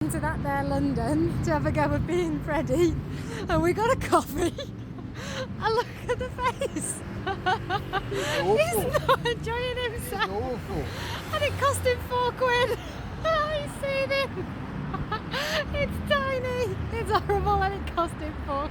To that there London to have a go at being Freddie, and we got a coffee. And look at the face. He's not enjoying himself. It's awful. And it cost him £4. He's seen it. It's tiny. It's horrible, and it cost him £4.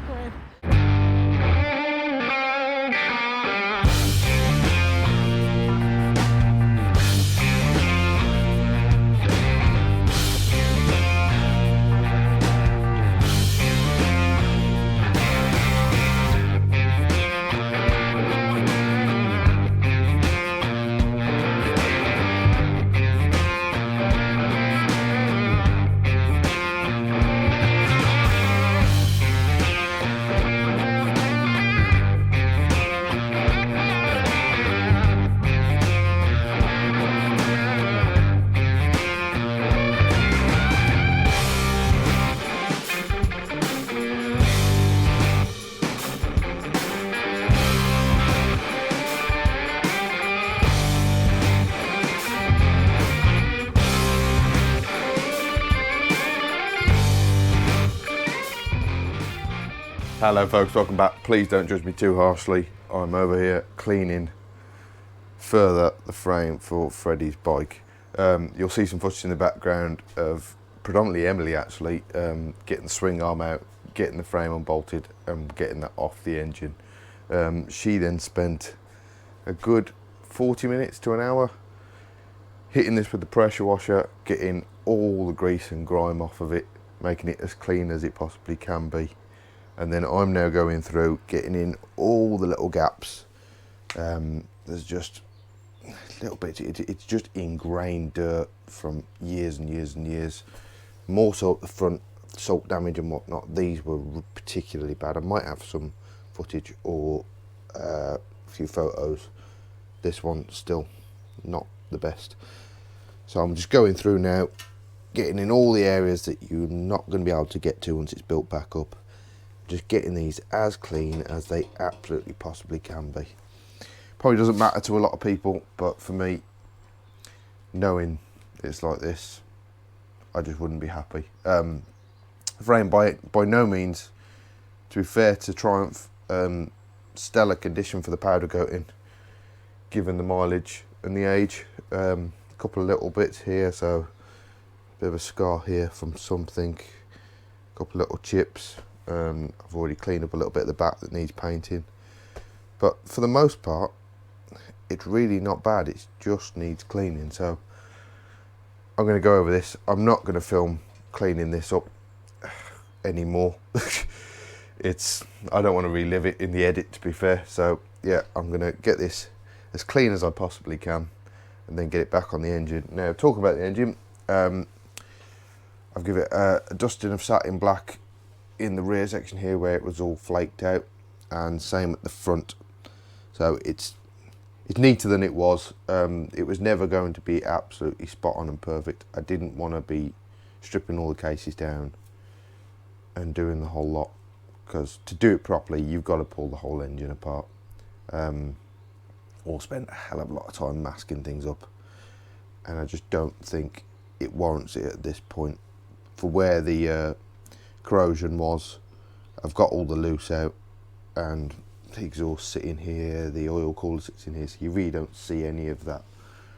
Hello folks, welcome back. Please don't judge me too harshly. I'm over here cleaning further the frame for Freddie's bike. You'll see some footage in the background of predominantly Emily actually getting the swing arm out, getting the frame unbolted and getting that off the engine. She then spent a good 40 minutes to an hour hitting this with the pressure washer, getting all the grease and grime off of it, making it as clean as it possibly can be. And then I'm now going through, getting in all the little gaps. There's just little bits, it's just ingrained dirt from years and years and years. More so at the front, salt damage and whatnot. These were particularly bad. I might have some footage or a few photos. This one's still not the best. So I'm just going through now, getting in all the areas that you're not going to be able to get to once it's built back up. Just getting these as clean as they absolutely possibly can be. Probably doesn't matter to a lot of people, but for me, knowing it's like this, I just wouldn't be happy. Frame by no means, to be fair to Triumph, stellar condition for the powder coating, given the mileage and the age. A couple of little bits here, so a bit of a scar here from something, a couple of little chips. I've already cleaned up a little bit at the back that needs painting, but for the most part it's really not bad. It just needs cleaning, so I'm going to go over this. I'm not going to film cleaning this up anymore. I don't want to relive it in the edit, to be fair. So yeah, I'm going to get this as clean as I possibly can and then get it back on the engine. Now, talking about the engine, I've given it a dusting of satin black in the rear section here where it was all flaked out, and same at the front. So it's neater than it was. It was never going to be absolutely spot on and perfect. I didn't want to be stripping all the cases down and doing the whole lot, because to do it properly you've got to pull the whole engine apart, or spend a hell of a lot of time masking things up, and I just don't think it warrants it at this point. For where the corrosion was, I've got all the loose out, and the exhaust sitting here, the oil cooler sits in here, so you really don't see any of that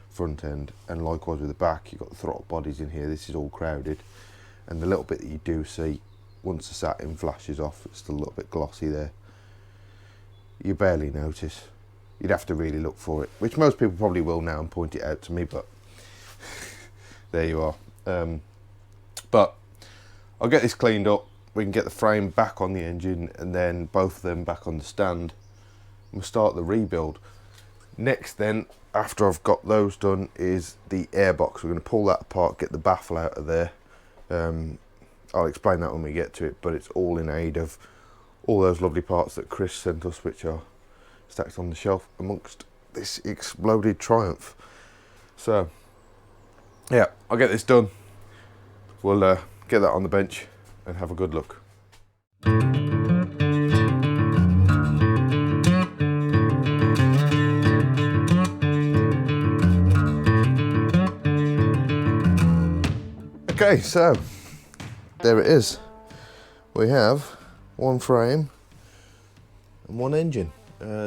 front end. And likewise with the back, you've got the throttle bodies in here. This is all crowded, and the little bit that you do see, once the satin flashes off, it's still a little bit glossy there. You barely notice. You'd have to really look for it, which most people probably will now and point it out to me, but there you are. But I'll get this cleaned up, we can get the frame back on the engine and then both of them back on the stand, and we'll start the rebuild. Next then, after I've got those done, is the airbox. We're going to pull that apart, get the baffle out of there. I'll explain that when we get to it, but it's all in aid of all those lovely parts that Chris sent us, which are stacked on the shelf amongst this exploded Triumph. So yeah, I'll get this done. We'll get that on the bench and have a good look. Okay, so there it is. We have one frame and one engine.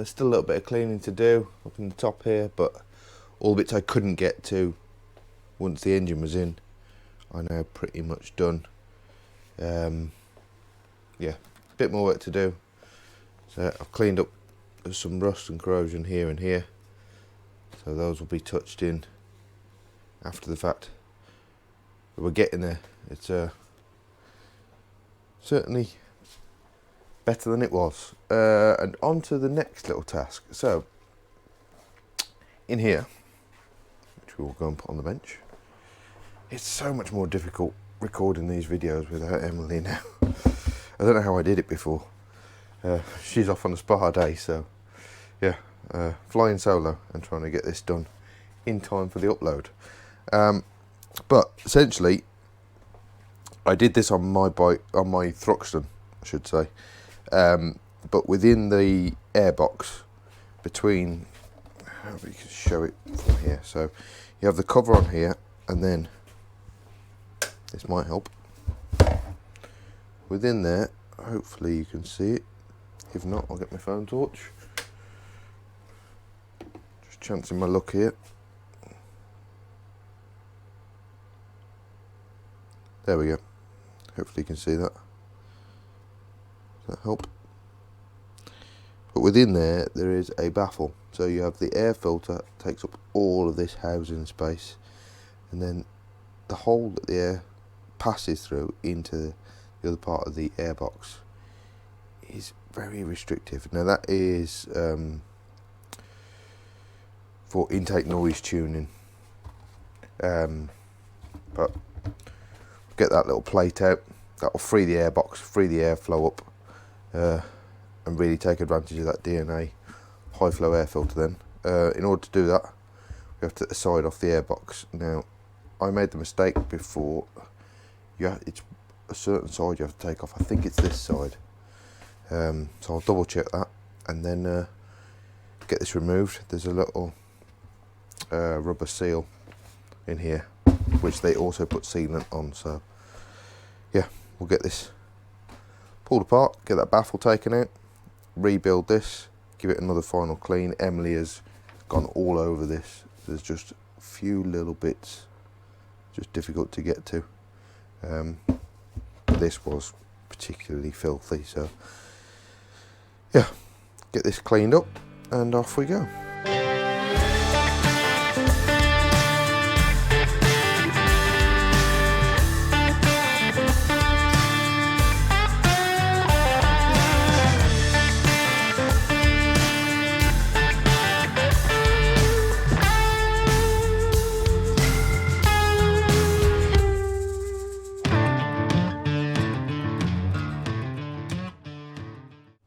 Still a little bit of cleaning to do up in the top here, but all the bits I couldn't get to once the engine was in are now pretty much done. Yeah, a bit more work to do. So I've cleaned up, there's some rust and corrosion here and here, so those will be touched in after the fact. But we're getting there. It's certainly better than it was. And on to the next little task. So in here, which we will go and put on the bench, it's so much more difficult recording these videos without Emily now. I don't know how I did it before. She's off on a spa day, so yeah, flying solo and trying to get this done in time for the upload. But essentially, I did this on my bike, on my Thruxton, I should say. But within the airbox, between, we can show it from here. So you have the cover on here, and then this might help. Within there, hopefully you can see it. If not, I'll get my phone torch. Just chancing my luck here. There we go. Hopefully you can see that. Does that help? But within there, there is a baffle. So you have the air filter, takes up all of this housing space, and then the hole that the air passes through into the other part of the airbox is very restrictive. Now that is for intake noise tuning, but get that little plate out. That will free the airbox, free the airflow up, and really take advantage of that DNA high flow air filter then. In order to do that, we have to take the side off the airbox. Now, I made the mistake before. It's a certain side you have to take off. I think it's this side. So I'll double check that and then get this removed. There's a little rubber seal in here, which they also put sealant on. So yeah, we'll get this pulled apart, get that baffle taken out, rebuild this, give it another final clean. Emily has gone all over this. There's just a few little bits just difficult to get to. This was particularly filthy, so yeah, get this cleaned up and off we go.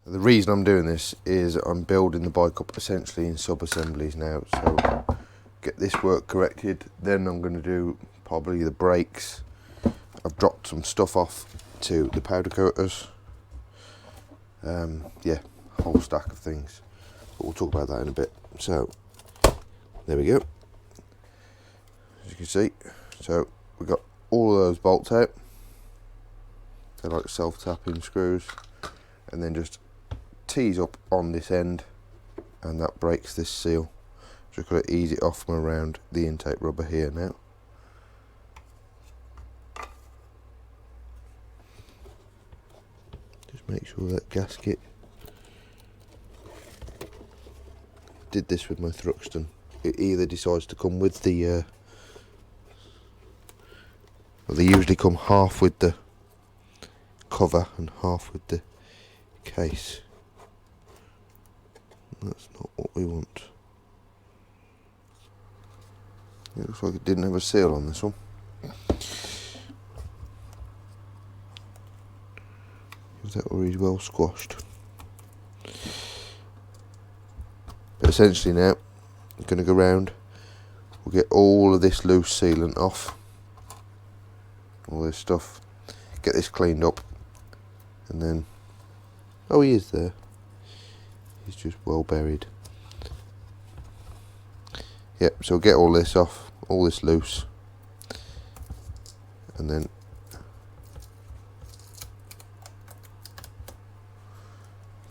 The reason I'm doing this is I'm building the bike up essentially in sub-assemblies now, so get this work corrected, then I'm going to do probably the brakes. I've dropped some stuff off to the powder coaters, yeah, whole stack of things, but we'll talk about that in a bit. So there we go, as you can see. So we've got all of those bolts out, they're like self-tapping screws, and then just tease up on this end, and that breaks this seal. Just got to ease it off from around the intake rubber here now. Just make sure that gasket. Did this with my Thruxton. It either decides to come with the well, they usually come half with the cover and half with the case. That's not what we want. It looks like it didn't have a seal on this one. That already well squashed. But essentially now, I'm going to go round. We'll get all of this loose sealant off. All this stuff. Get this cleaned up. And then, oh, he is there. He's just well buried. Yep, so get all this off, all this loose, and then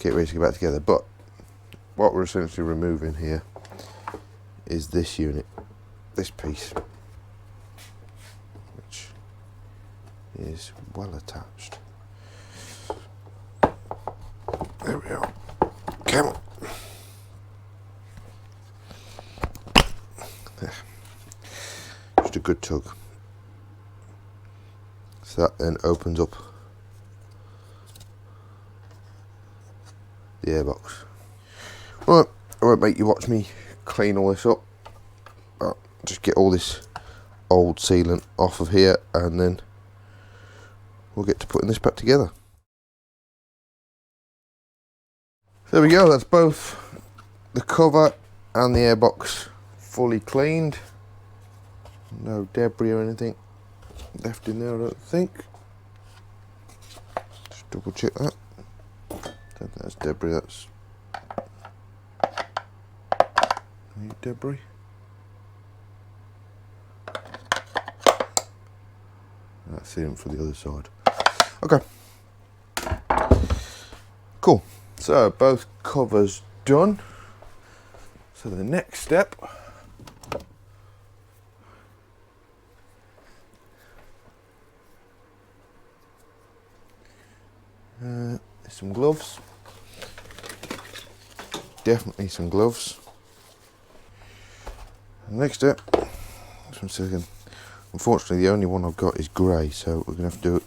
get ready to get back together. But what we're essentially removing here is this unit, this piece, which is well attached. There we are. Come on. There. Just a good tug. So that then opens up the airbox. Right, I won't make you watch me clean all this up. I'll just get all this old sealant off of here, and then we'll get to putting this back together. There we go, that's both the cover and the airbox fully cleaned. No debris or anything left in there, I don't think. Just double check that. Don't think that's debris, that's debris. That's sealant for the other side. Okay. Cool. So both covers done. So the next step is some gloves. Definitely some gloves. The next step, some silicone. Unfortunately, the only one I've got is grey, so we're gonna have to do a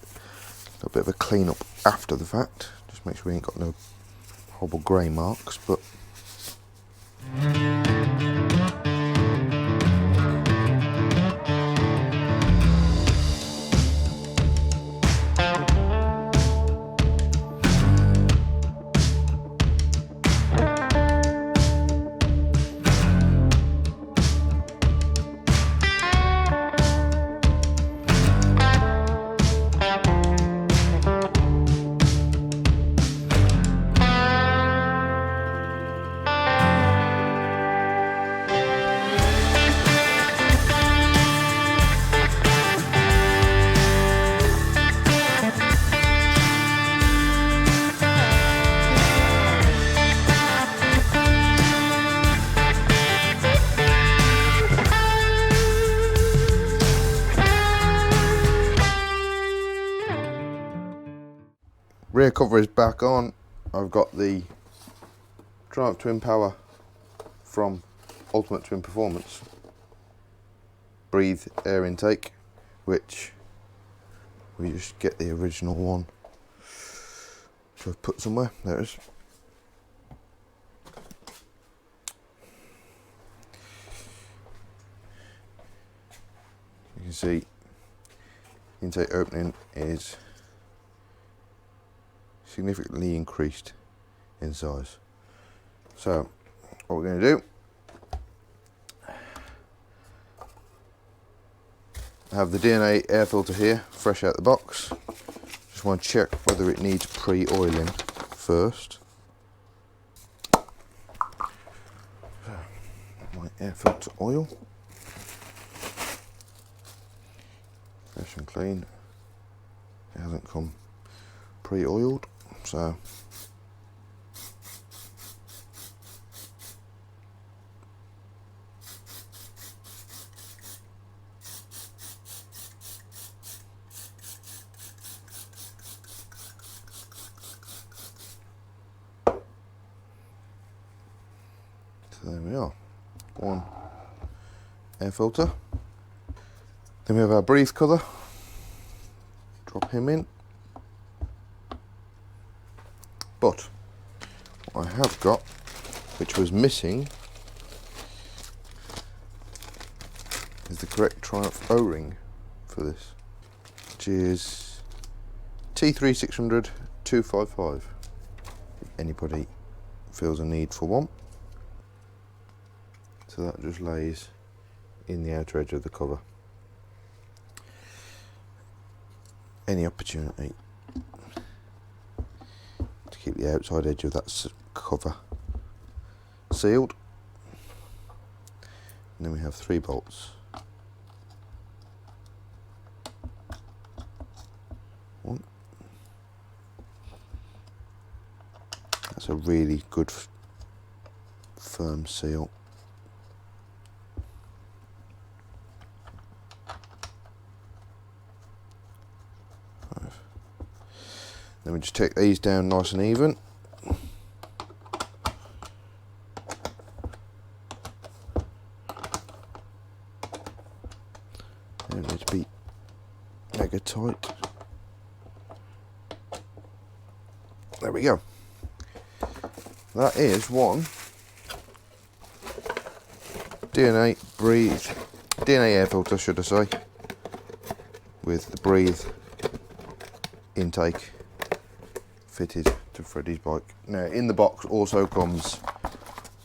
little bit of a clean up after the fact. Just make sure we ain't got no horrible grey marks, but rear cover is back on. I've got the Triumph Twin Power from Ultimate Twin Performance Breathe air intake, which we just get the original one. So I've put somewhere, there it is. You can see the intake opening is significantly increased in size. So what we're going to do, I have the DNA air filter here, fresh out the box. Just want to check whether it needs pre-oiling first. So, my air filter oil, fresh and clean. It hasn't come pre-oiled, so there we are, one air filter. Then we have our breathe cover, drop him in. But what I have got, which was missing, is the correct Triumph O-ring for this, which is T3600 255. If anybody feels a need for one. So that just lays in the outer edge of the cover. Any opportunity to keep the outside edge of that cover sealed. And then we have 3 bolts. One. That's a really good firm seal. Then we just take these down nice and even. Don't need to be mega tight. There we go. That is one DNA air filter, should I say, with the Breathe intake fitted to Freddie's bike. Now in the box also comes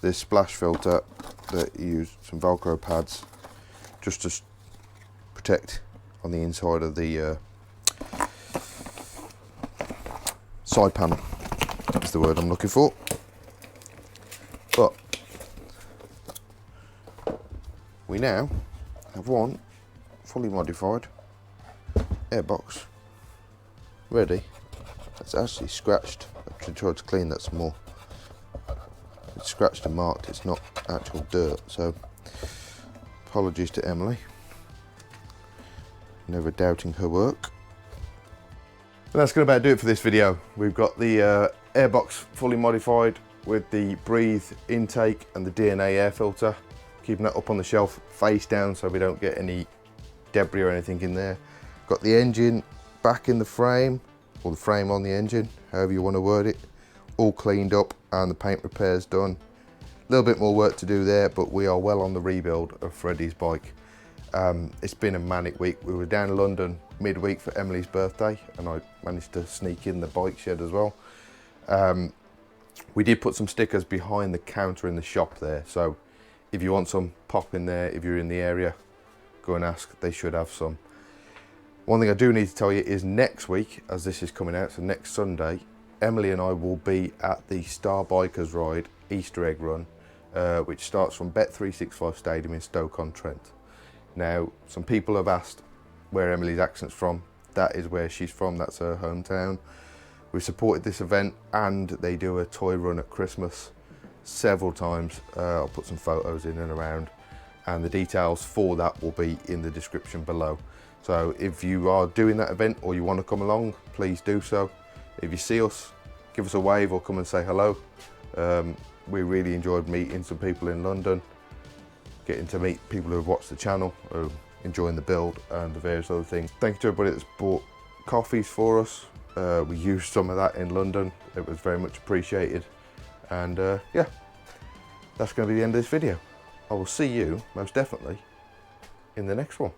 this splash filter that you use some Velcro pads just to protect on the inside of the side panel. That's the word I'm looking for. But we now have one fully modified Airbox ready. It's actually scratched. I tried to clean that some more. It's scratched and marked, it's not actual dirt, so apologies to Emily. Never doubting her work. And that's going to about do it for this video. We've got the Airbox fully modified with the Breathe intake and the DNA air filter. Keeping that up on the shelf face down so we don't get any debris or anything in there. Got the engine back in the frame, or the frame on the engine, however you want to word it, all cleaned up and the paint repairs done. A little bit more work to do there, but we are well on the rebuild of Freddie's bike. It's been a manic week. We were down in London midweek for Emily's birthday and I managed to sneak in the bike shed as well. We did put some stickers behind the counter in the shop there, so if you want some, pop in there. If you're in the area, go and ask, they should have some. One thing I do need to tell you is next week, as this is coming out, so next Sunday, Emily and I will be at the Star Bikers Ride Easter egg run, which starts from Bet365 Stadium in Stoke-on-Trent. Now, some people have asked where Emily's accent's from. That is where she's from, that's her hometown. We've supported this event and they do a toy run at Christmas several times. I'll put some photos in and around, and the details for that will be in the description below. So if you are doing that event or you want to come along, please do so. If you see us, give us a wave or come and say hello. We really enjoyed meeting some people in London, getting to meet people who have watched the channel, who are enjoying the build and the various other things. Thank you to everybody that's bought coffees for us. We used some of that in London. It was very much appreciated. And yeah, that's going to be the end of this video. I will see you most definitely in the next one.